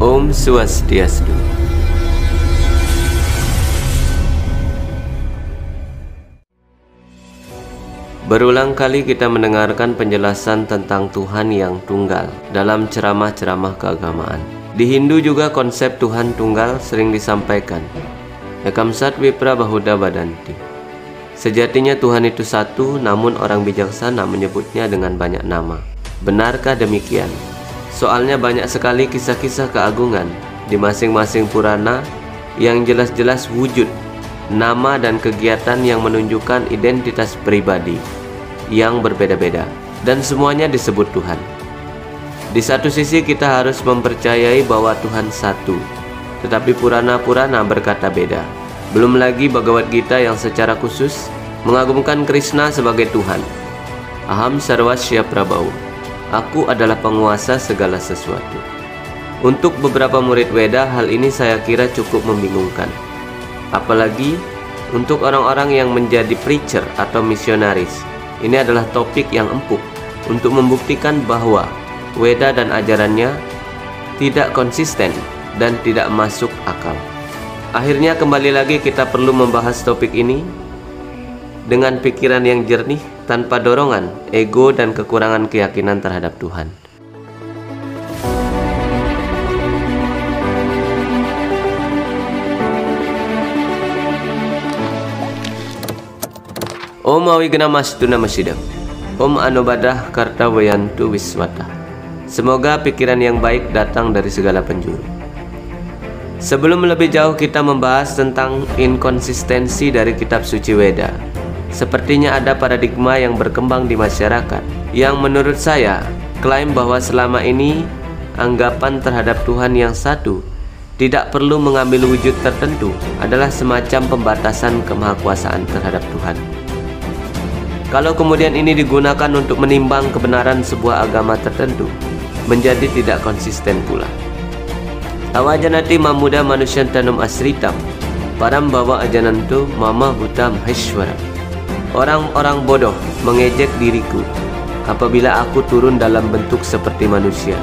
Om Swastiastu. Berulang kali kita mendengarkan penjelasan tentang Tuhan yang tunggal dalam ceramah-ceramah keagamaan. Di Hindu juga konsep Tuhan tunggal sering disampaikan. Ekam sat vipra bahuda badanti. Sejatinya Tuhan itu satu, namun orang bijaksana menyebutnya dengan banyak nama. Benarkah demikian? Soalnya banyak sekali kisah-kisah keagungan di masing-masing Purana yang jelas-jelas wujud, nama dan kegiatan yang menunjukkan identitas pribadi yang berbeda-beda, dan semuanya disebut Tuhan. Di satu sisi kita harus mempercayai bahwa Tuhan satu, tetapi Purana-Purana berkata beda. Belum lagi Bhagavad Gita yang secara khusus mengagungkan Krishna sebagai Tuhan. Aham sarvasya prabhau. Aku adalah penguasa segala sesuatu. Untuk beberapa murid Weda, hal ini saya kira cukup membingungkan. Apalagi untuk orang-orang yang menjadi preacher atau misionaris. Ini adalah topik yang empuk untuk membuktikan bahwa Weda dan ajarannya tidak konsisten dan tidak masuk akal. Akhirnya kembali lagi kita perlu membahas topik ini dengan pikiran yang jernih, tanpa dorongan, ego, dan kekurangan keyakinan terhadap Tuhan. Om Awignamastu Namasidam. Om Anubadah Kartawayantu Wiswata. Semoga pikiran yang baik datang dari segala penjuru. Sebelum lebih jauh kita membahas tentang inkonsistensi dari kitab suci Weda, sepertinya ada paradigma yang berkembang di masyarakat yang menurut saya klaim bahwa selama ini anggapan terhadap Tuhan yang satu tidak perlu mengambil wujud tertentu adalah semacam pembatasan kemahakuasaan terhadap Tuhan. Kalau kemudian ini digunakan untuk menimbang kebenaran sebuah agama tertentu, menjadi tidak konsisten pula. Awajanati mamuda manusyantanum asritam param bawa ajanantu mama buta maheshwaram. Orang-orang bodoh mengejek diriku apabila aku turun dalam bentuk seperti manusia.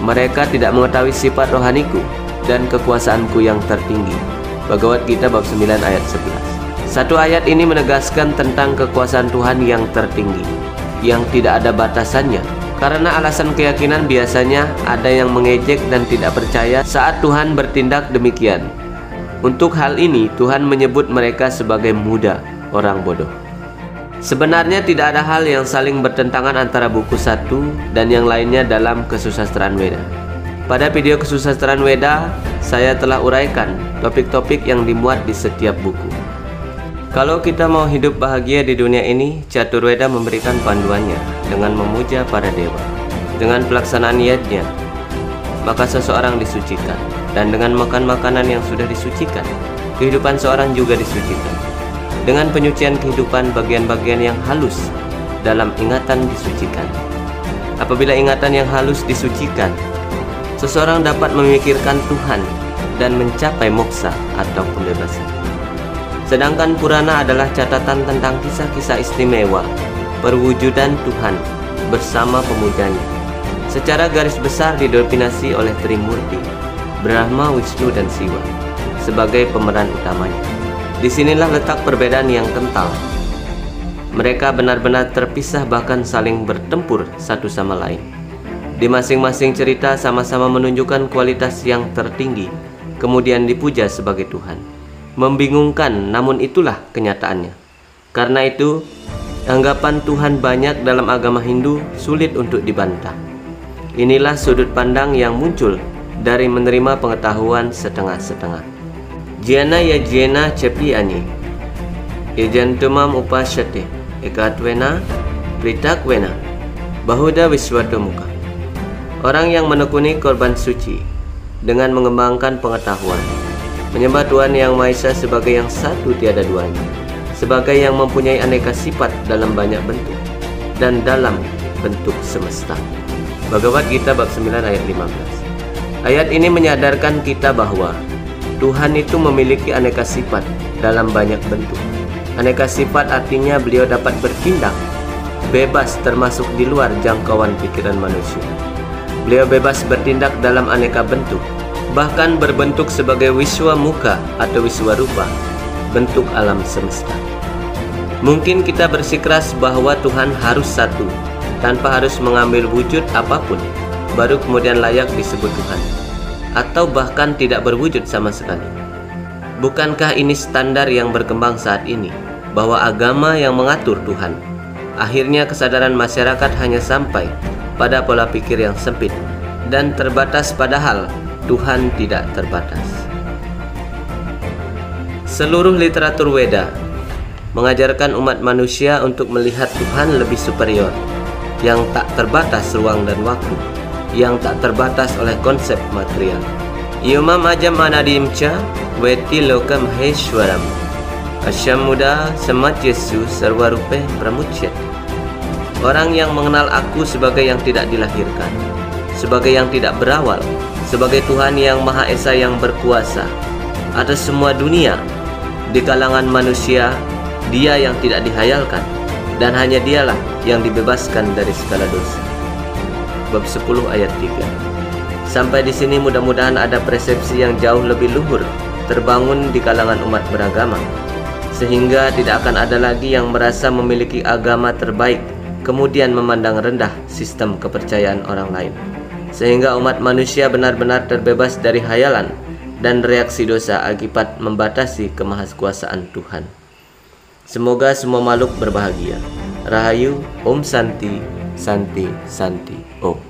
Mereka tidak mengetahui sifat rohaniku dan kekuasaanku yang tertinggi. Bhagavad Gita bab 9 ayat 11. Satu ayat ini menegaskan tentang kekuasaan Tuhan yang tertinggi, yang tidak ada batasannya. Karena alasan keyakinan biasanya ada yang mengejek dan tidak percaya saat Tuhan bertindak demikian. Untuk hal ini Tuhan menyebut mereka sebagai muda, orang bodoh. Sebenarnya tidak ada hal yang saling bertentangan antara buku satu dan yang lainnya dalam kesusastraan Weda. Pada video kesusastraan Weda, saya telah uraikan topik-topik yang dimuat di setiap buku. Kalau kita mau hidup bahagia di dunia ini, Caturweda memberikan panduannya dengan memuja para dewa. Dengan pelaksanaan yajna, maka seseorang disucikan, dan dengan makan makanan yang sudah disucikan, kehidupan seorang juga disucikan. Dengan penyucian kehidupan, bagian-bagian yang halus dalam ingatan disucikan. Apabila ingatan yang halus disucikan, seseorang dapat memikirkan Tuhan dan mencapai moksa atau pembebasan. Sedangkan Purana adalah catatan tentang kisah-kisah istimewa perwujudan Tuhan bersama pemujanya. Secara garis besar didominasi oleh Trimurti, Brahma, Wisnu, dan Siwa sebagai pemeran utamanya. Disinilah letak perbedaan yang kental. Mereka benar-benar terpisah, bahkan saling bertempur satu sama lain. Di masing-masing cerita sama-sama menunjukkan kualitas yang tertinggi, kemudian dipuja sebagai Tuhan. Membingungkan, namun itulah kenyataannya. Karena itu, anggapan Tuhan banyak dalam agama Hindu sulit untuk dibantah. Inilah sudut pandang yang muncul dari menerima pengetahuan setengah-setengah. Jana ya jena cepi ani Ejantumam upasyate Ekatwena Pritakwena Bahuda Wiswatomuka. Orang yang menekuni korban suci dengan mengembangkan pengetahuan, menyembah Tuhan Yang Maha Esa sebagai yang satu tiada duanya, sebagai yang mempunyai aneka sifat dalam banyak bentuk dan dalam bentuk semesta. Bhagavad Gita bab 9 ayat 15. Ayat ini menyadarkan kita bahwa Tuhan itu memiliki aneka sifat dalam banyak bentuk. Aneka sifat artinya beliau dapat bertindak bebas termasuk di luar jangkauan pikiran manusia. Beliau bebas bertindak dalam aneka bentuk bahkan berbentuk sebagai wiswa muka atau wiswa rupa, bentuk alam semesta. Mungkin kita bersikeras bahwa Tuhan harus satu, tanpa harus mengambil wujud apapun, baru kemudian layak disebut Tuhan, atau bahkan tidak berwujud sama sekali. Bukankah ini standar yang berkembang saat ini, bahwa agama yang mengatur Tuhan? Akhirnya kesadaran masyarakat hanya sampai pada pola pikir yang sempit dan terbatas, padahal Tuhan tidak terbatas. Seluruh literatur Weda mengajarkan umat manusia untuk melihat Tuhan lebih superior, yang tak terbatas ruang dan waktu, yang tak terbatas oleh konsep material. Yumam ajam anadimcha weti lokam heshwaram asyam muda samat Yesus sarwarupe pramuchyat. Orang yang mengenal aku sebagai yang tidak dilahirkan, sebagai yang tidak berawal, sebagai Tuhan yang Maha Esa yang berkuasa atas semua dunia, di kalangan manusia Dia yang tidak dihayalkan, dan hanya Dialah yang dibebaskan dari segala dosa. Bab 10 ayat 3. Sampai di sini mudah-mudahan ada persepsi yang jauh lebih luhur terbangun di kalangan umat beragama, sehingga tidak akan ada lagi yang merasa memiliki agama terbaik kemudian memandang rendah sistem kepercayaan orang lain, sehingga umat manusia benar-benar terbebas dari hayalan dan reaksi dosa akibat membatasi kemahaskuasaan Tuhan. Semoga semua makhluk berbahagia. Rahayu, Om Santi, Santi, Santi, Om.